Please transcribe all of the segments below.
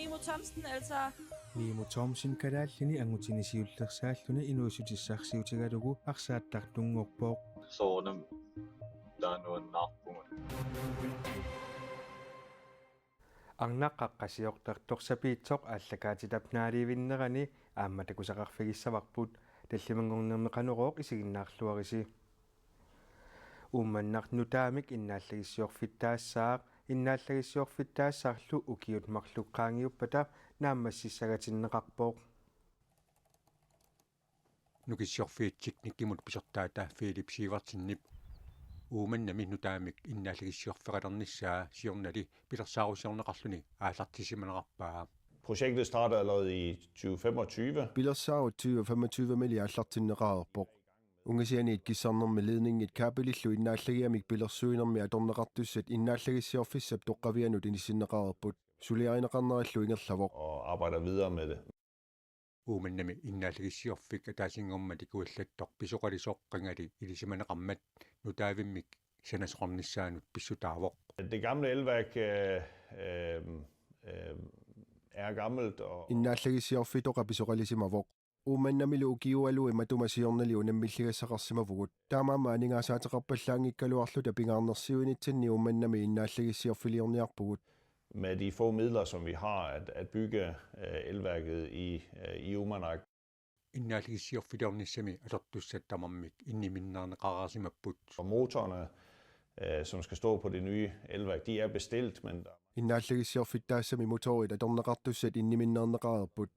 Nimo Thomsen, altså. Nimo Thomsen kalaallini angutinisiullersaalluni inuusutissarsiutigalugu arsaattartunngorpooq soornam taanuannаарpungut арнаққаққасиортартторсапиитсоқ ааллакаатитапнааливиннерани аамматакусақарфигиссаварпут таллимангорнермеқанерооқ исигиннаарлуариси уумманнарнутаамик иннааллагиссиорфиттаассаақ иннааллагиссиорфиттаассаарлу укиут марлуккаангиуппата нааммассиссагатиннеқарпооқ нукиссиорфиитсикниккимут писертаата Филип Сивартиннип ууманнами нутаамик иннааллагиссиорфеқатерниссаа сиорнали пилерсаарусиорнеқарлуни аалартисиманеқарпаа. Projektet starter allerede i 2025. Bilersaaru 2025 milliardertinneqaarpoq ungasianiit kissarnermi ledningit kaapilillu innaallagiamik pilersuinermi atorneqartussat innaallagissiorfissap toqqavianut inissinneqaarput suliarineqarnerallu ingerlavoq Og arbejder videre med det. ууманнами иннааллагиссиорфик атаасингормати куаллаттор писоқалисоққинgali илисиманеқармат нутаавиммик санасоқарниссаанут писсутаавоқ. Det gamle elværk er gammelt og innaallagissiorfitoqa pisoqalisimavoq uumannamilu ukiualui matumasiornaliu nammilligassaqarsimavugut taamaama aningaasaateqarpallaangikkaluarlu tapingaarnersiuinitsanni uumannami innaallagissiorfiliorniarpugut med de få midler, som vi har, at bygge elværket i Umanak. иннааллагиссиорфилиорниссами алертуссаттамармик инниминнаарнеқараарсимаппут. Og motorerne, som skal stå på det nye elværk, de er bestilt, men innaallagissiorfittaassami motorit atorneqartussat inniminneerneqaarput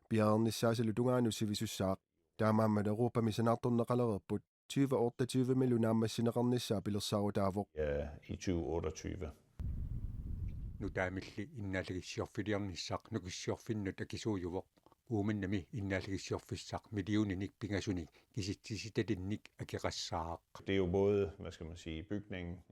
piaarnissaasalu tungaanussivisussaaq taamaammat Europami sanartorneqalererput 2028 milu naammassineqarnissaa pilersaaruutaavoq i 2028. нутаамилли иннааллагиссиорфилиорниссаақ нукиссиорфиннут акисуujuvоқ ууманнами иннааллагиссиорфиссаақ миллиониник пингасуни киситсиситалинник акеқассаақ. Det er jo både, hvad skal man sige, bygning.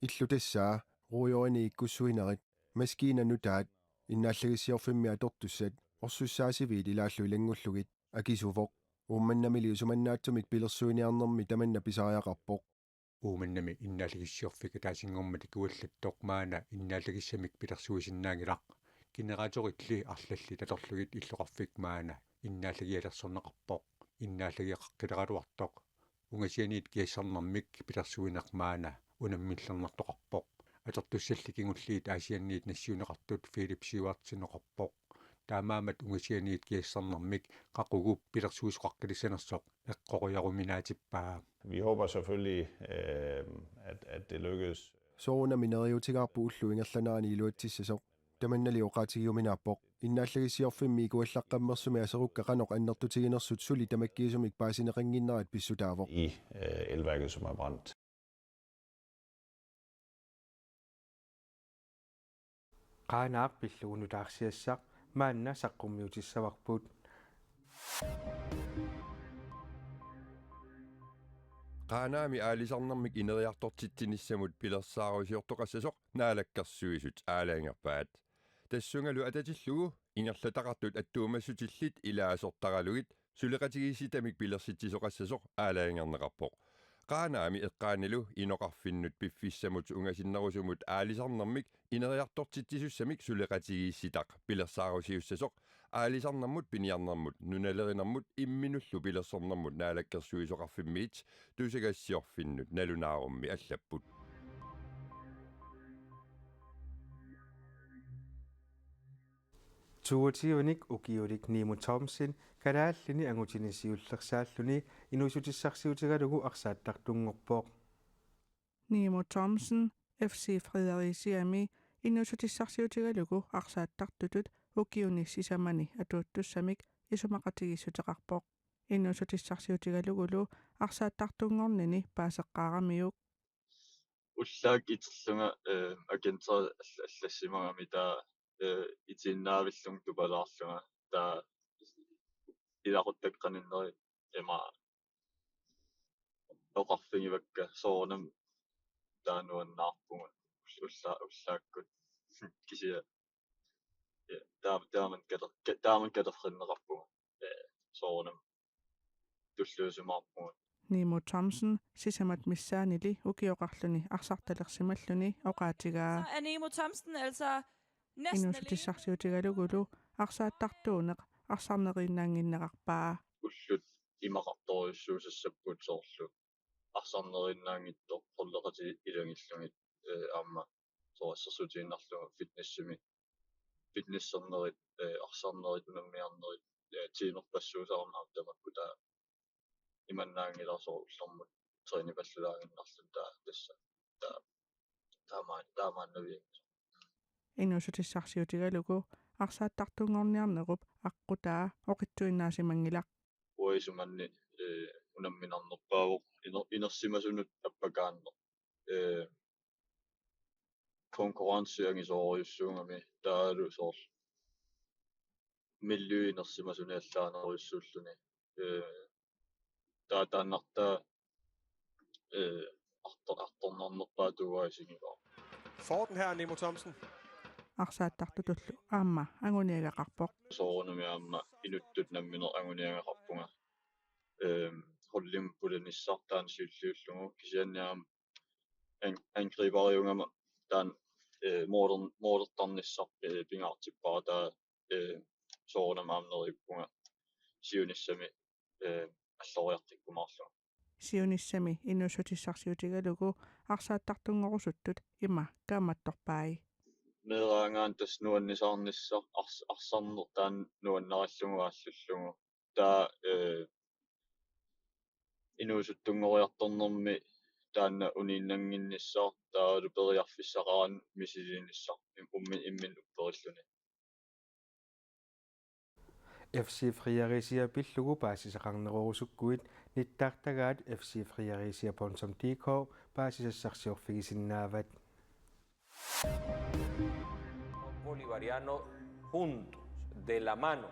illutessaa ruuyorini ikkussuinerit maskiinanutaat innaallagissiorfimmi atortussat orsussaasiviit ilaallu ilangullugit akisuvoq uummannamili usumannaattumik pilersuiniarnermi tamanna pisaariaqarpoq ууманнами иннааллагиссиорфика таасингормати куаллаттоқ маана иннааллагиссамик пилерсуисиннаангилақ генераторитли арлалли таторлугит иллоқарфик маана иннааллагиалерсорнеқарпоқ иннааллагиаққилераруартоқ унгасианиит киассарнэрмик пилерсуинеқ маана унаммиллернартоқарпоқ атортуссалли кигуллиит аасианниит нассиунеқартут Филип Сивартинеқарпоқ таамаамат унгасианиит киассарнэрмик қақугуп пилерсуисоқарқилиссанерсоқ эққориаруминаатиппаа. Vi håber selvfølgelig, at det lykkes. soornamineriutigaarpu ullu ingerlanaani iluatissasoq tamannali oqaatigiuminaappoq innaallagissiorfimmi ikuallaqqammersumi aserukka qanoq annertutiginersut suli tamakkiisumik paasineqanginnerat pissutaavoq I elværket, som er brændt. qaanaaq pillugunutaarsiassaq maanna saqqummiutissavaqput qaanaami aalisarnermik ineriartortittinissamut pilersaarusiortoqassasoq naalakkarsuisut aalaangerpaat tassungalu atatillugu ingerlataqartut attuumassutilit ilaasortaralugit suleqatigiisitamik pilersittisoqassasoq aalaangerneqarpoq qaanaami eqqaanilu inoqarfinnut piffissamut ungasinnerusumut aalisarnermik ineriartortittisussamik suleqatigiissitaq pilersaarusiussasoq aalisarnermut piniarnermut nunalerinermut imminullu pilersornermut naalakkersuisoqarfimmiit tusagassiorfinnut nalunaarummi allapput tuutiunik ukiulik Nimo Thomsen kalaallini angutinisiullersaalluni inuusutissarsiutigalugu arsaattartunngorpooq Nimo Thomsen FC Fredericiami inuusutissarsiutigalugu arsaattartutut ukiuni sisamani atuuttussamik isumaqatigissuteqarpoq inuusutissarsiutigalugulu arsaattartunngornini paaseqqaaramiuk уллаак итерлунга агентер аллассимагами таа итиннаавиллун тупалаарлунга таа илақуттаққаниннери эма оқарфигивакка соорнам таануаннаарпугут уллааккут кисия тааман катерфриннеқарпугут соорнам туллуусумаарпугут Nimo Thomsen sisamat missaanili ukioqarluni arsartalersimalluni oqaatigaa Er Nimo Thomsen, altså. инуусутиссарсиутигалугулу арсааттартуунеқ арсарнерииннаангиннеқарпаа уллут имақарторюссуусассаппут соорлу арсарнериннаангитто қоллеқати илангиллугит аама сооассерсуутииннарлугу фитнессернерит арсарнерит наммиарнерит тиинерпассуусаарнаа тамаккута иманнаангиларсоо уллэрмут тренипаллулаагиннарлу тасса таамааннави инуусутиссарсиутигалугу арсааттартунгорниарнеруп аққутаа оқитсуиннаасимангилақ уисуманни унамминарнерпаавоқ инерсимасунут аппакааннер конкурренсиангисоориуссуугами таалу соор миллиуинерсимасуниаллаанеруйссууллуни тааннарта арторнернерпаа тугаисигиваа Får den her, Nemo Thomsen. арсааттартутуллу аама агуниагақарпоқ соорунами аама инуттут намминер агуниагақарпунга холлим пуланиссартаан сиуллиуллугу кисианниаам ангрибариунгама таан модернissar пингаартиппара таа соорунама аамнериппунга сиунissами аллориартиккумаарлуга сиунissami инуусутиссарсиутигалугу арсааттартунгорусуттут има кааматторпааи медраангаан тас нуаннисаарнissar арсарнер таан нуаннараллугуааллуллугу таа инуусуттунгориарторнерми таанна унииннангиннissar таалу периарфиссақаран мисилинissar иммин уппериллуни FC Friarisia pillugu paasisaqarnerorusukkuit nittaartagaat fcfriarisia.dk paasisassarsiorfigisinaavat bolivariano juntos de la mano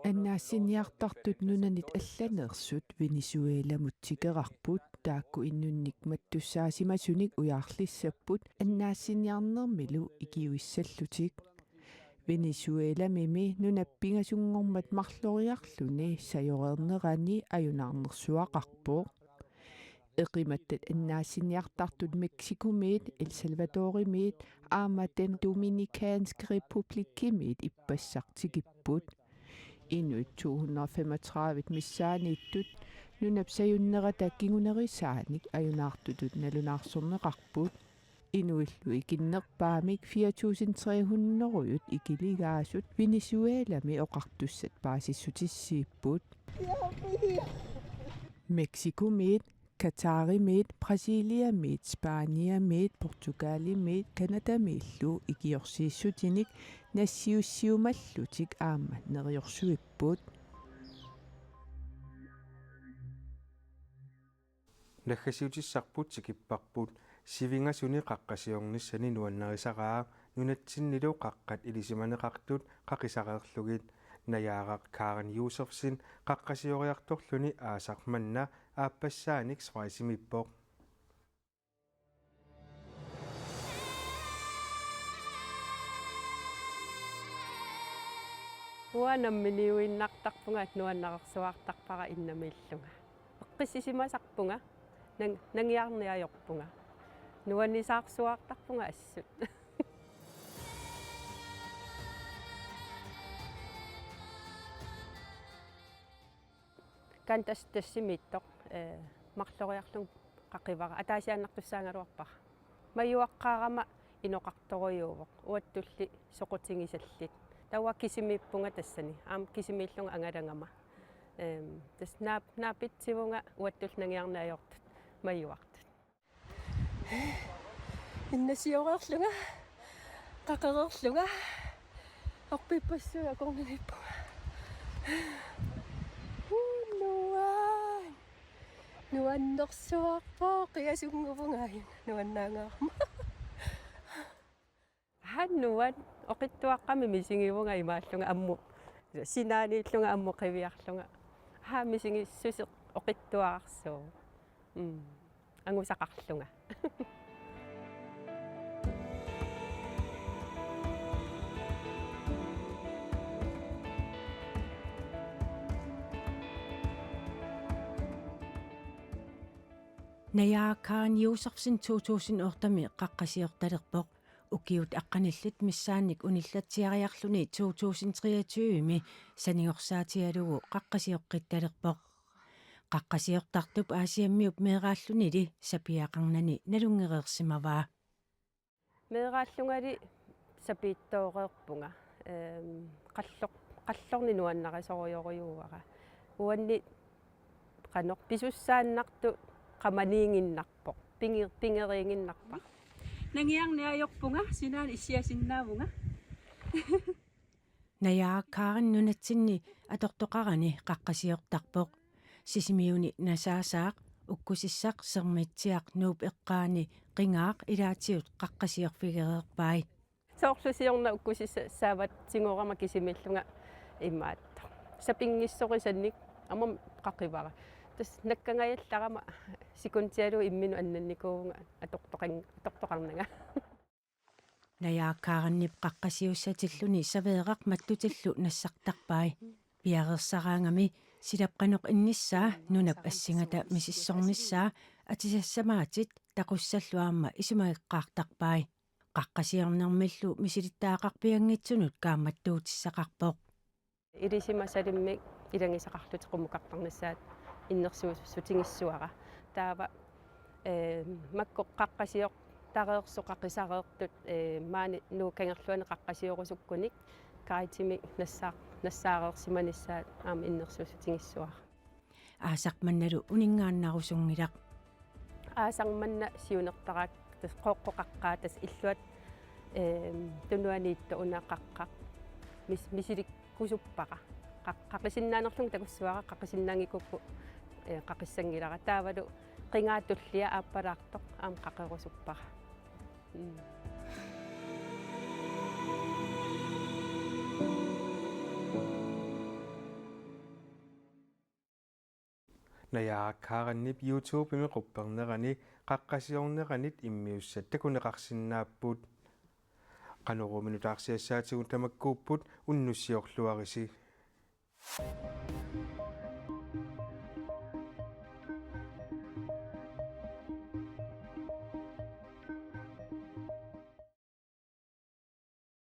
аннаассиниартартут нунанит алланеерсут Венесуэламут тикерарпут таакку иннунник маттуссаасимасуник уяарлиссаппут аннаассиниарнермилу икиуиссаллутик Венесуэламими нунаппингасунгормат марлориарлуни саёрернерани аюнаарнерсуақарпоо эқиматтат аннаассиниартартут Мексикумиит Эл Салвадоримиит ааматен Доминикаанske Republikkimiit иппассартикиппут Inuit 235 missaaниittut nunapsajunnerata kingunerisaanik ajunaartutut nalunaarsorneqarput inuillu ikinnerpaamik 4300 ikiligaasut Venezuelami oqartussat paasissutissiipput Mexicomiit Qatarimiit Brasiliamiit Spaniamiit Portugalimiit Kanadamiillu ikiorsiissutinik нассиуссиумаллутик аама нериорсуиппут наггасиутиссарпут сикиппарпут сивингасуни qaqqasiornissani nuannerisaraa nunatsinnilu qaqqat ilisиманеқартут qaqisaqeerlugit nayaaqaq Karen Josefsen qaqqasioriartorluni aasarmanna aappasaanik swaisimiippoq Уанамминиуиннартарпунга нуаннарерсуартарпара иннамиллунга эққиссисимасарпунга нангиарниajorpunga нуаннисаарсуартарпунга ассут кантастассимиттоқ марлориарлун қақивара атаасианнартуссаангалуарпара маюаққаарама иноқарторюувоқ уаттулли соқутингисаллит тауа кисимиппунга тассани аам кисимииллунга ангалангама тас наапитсивунга уаттул нангиарнаajortut маюартут иннасиореерлунга қақереерлунга орпиппассуга корнаниппунга нуаннерсуарпоо қиасунгувунгааюн нуаннаангаарма ханнуан оқиттуаққами мисингивунга имааллунга амму синаанииллунга амму қивиарлунга хаамисингиссусеқ оқиттуаарсуу ангусақарлунга Nayaa Karen Josefsen 2008 qaqqasiortalerpoq ukiut aqqanillut missaanik unillatiariarluni 2023 saningorsaatialugu qaqqasioqqittalerpoq qaqqasiortartup aasiammiup meeraallunili sapiaqarnani nalungereersimavaa meeraallungali sapiittooqeerpunga qallorni nuannaqisorioriuara uanni qanoq pisussaannartu qamaniinginnarpoq pingeriinginnarpa nangiarniajorpunga sinaan issiasinnaamunga nayaakkaarinnunatsinni atortoqarani qaqqasiortarpoq sisimiuni nasaasaaq ukkusissaq sermitsiaq nuup eqqaani qingaaq ilaatiut qaqqasiorfigereerpai soorlusiorna ukkusissa saavat singorama kisimillunga immaatto sapingissoqisannik amam qaqivara tas nakkangayallarama sikuntialu imminu annannikuunga atortoqarnaga nayaakkaarannip qaqqasiussatilluni saveeqaq mattutillu nassartarpai piarersaraangami silaqqanoq innissaa nunap assingata misissornissaa atisassamaatит taqussalluaamma isumagiqqaartarpai qaqqasiornermillu misilittaaqarpiangitsunut kaammattuutissaqarpoq ilisimasalimmi ilangisaqarlut qumuqqartarnassaat innersuusutingissuara taava makko qaqqasior tareersoqaqisareertut maani nuukangerluani qaqqasiorusukkunik kaitimi nassaareersimanissaat aama innersuusutingissuara aasaqmannalu uningaannarusungilaq aasarmanna siunertarak tas qoqqoqaqqaa tas illuat tunuaniitto unaqaqqaq misilikkusuppaqa qaqisinnaanерлung takussuara qaqisinnaangikukku qaqissangilara taavalu qingaatullia aappalaartoq aam qaqerusuppaqa nayaakkaarannip YouTube imi quppernerani qaqqasiorneranit immiussat takuneqarsinnaappuut qanoruminu taarsiassaatigun tamakkuupput unnussiorluarisi